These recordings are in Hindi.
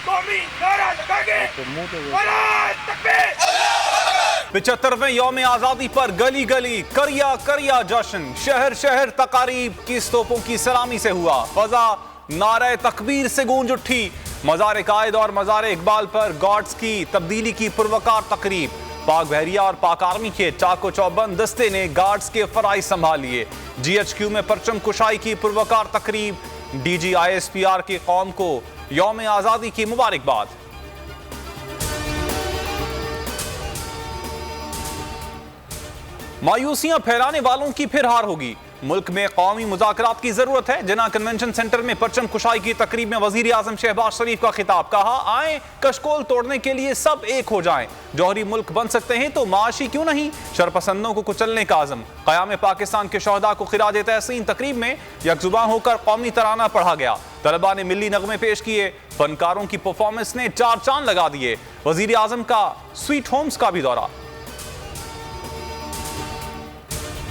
कौमी नारा लगाएंगे। 75वें यौम आजादी पर गली गली करिया करिया जश्न, शहर शहर तकारीब की तोपों की सलामी से हुआ। फजा नारे तकबीर से गूंज उठी। मज़ार कायद और मज़ार इकबाल पर गार्ड्स की तब्दीली की पुरवकार तकरीब। पाक बहरिया और पाक आर्मी के चाको चौबंद दस्ते ने गार्ड्स के फराइज संभाल लिए। GHQ में परचम कुशाई की पुरवकार तकरीब। DG ISPR की कौम को यौम आजादी की मुबारकबाद। मायूसियां फैलाने वालों की फिर हार होगी। मुल्क में कौमी मुज़ाकरात की जरूरत है। जिना कन्वेंशन सेंटर में परचम कुशाई की तकरीब में वजीर आजम शहबाज शरीफ का खिताब। कहा, आए कशकोल तोड़ने के लिए सब एक हो जाएं। जौहरी मुल्क बन सकते हैं तो माशी क्यों नहीं। शरपसंदों को कुचलने का आजम। क़याम पाकिस्तान के शहदा को खिराज तहसीन। तकरीब में यकजुबान होकर कौमी तराना पढ़ा गया। तलबा ने मिली नगमे पेश किए। फनकारों की परफॉर्मेंस ने चार चांद लगा दिए। वजीर आजम का स्वीट होम्स का भी दौरा।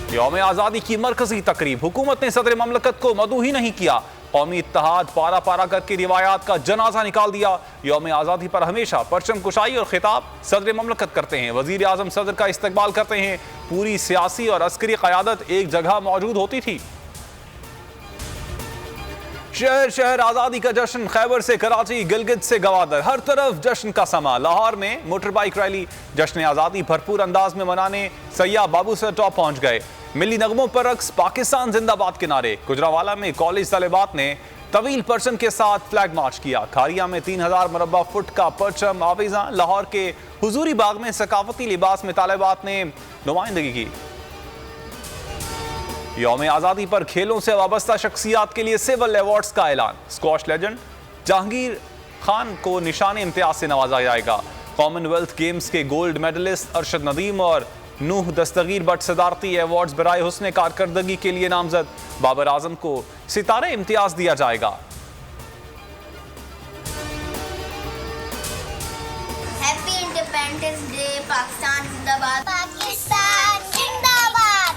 यौम आजादी की मरकजी तकरीब। हुकूमत ने सदर ममलकत को मदू ही नहीं किया। कौमी इत्तेहाद पारा पारा करके रिवायात का जनाजा निकाल दिया। यौम आजादी पर हमेशा परचम कुशाई और खिताब सदर ममलकत करते हैं। वजीर आजम सदर का इस्तकबाल करते हैं। पूरी सियासी और अस्करी क़यादत एक जगह मौजूद होती थी। शहर शहर आजादी का जश्न। खैबर से कराची, गिलगित से गवादर, हर तरफ जश्न का समा। लाहौर में मोटर बाइक रैली। जश्न आजादी भरपूर अंदाज में मनाने सैय्यद बाबू सर टॉप पहुंच गए। मिली नगमों पर रक्स, पाकिस्तान जिंदाबाद के नारे। गुजरावाला में कॉलेज तलेबात ने तवील परचम के साथ फ्लैग मार्च किया। खारिया में 3000 मुरब्बा फुट का परचम आवेजा। लाहौर के हुजूरी बाग में सकाफती लिबास में तालिबात ने नुमाइंदगी की। यौम आजादी पर खेलों से वाबस्ता शख्सियात के लिए सिविल अवार्ड्स का ऐलान। स्क्वॉश लेजेंड जहांगीर खान को निशान इम्तियाज से नवाजा जाएगा। कॉमनवेल्थ गेम्स के गोल्ड मेडलिस्ट अरशद नदीम और नूह दस्तगीर बट सदारती अवार्ड्स बराए हुस्न कारकर्दगी के लिए नामजद। बाबर आजम को सितारे इम्तियाज दिया जाएगा। Happy independence day. पाकिस्तान जिंदाबाद। पाकिस्तान जिंदाबाद।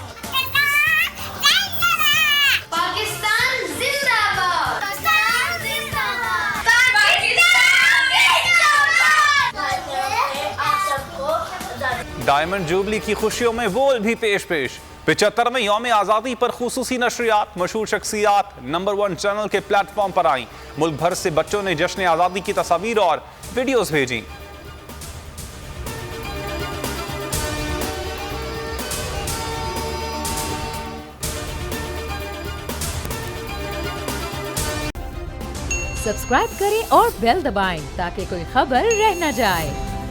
पाकिस्तान जिंदाबाद। पाकिस्तान जिंदाबाद। आप सबको डायमंड जुबली की खुशियों में वोल भी पेश 75वें यौम आज़ादी पर खुसूसी नशरियात। मशहूर शख्सियात नंबर 1 चैनल के प्लेटफॉर्म पर आई। मुल्क भर से बच्चों ने जश्न आज़ादी की तस्वीर और वीडियोस भेजी। सब्सक्राइब करें और बेल दबाएं ताकि कोई खबर रह न जाए।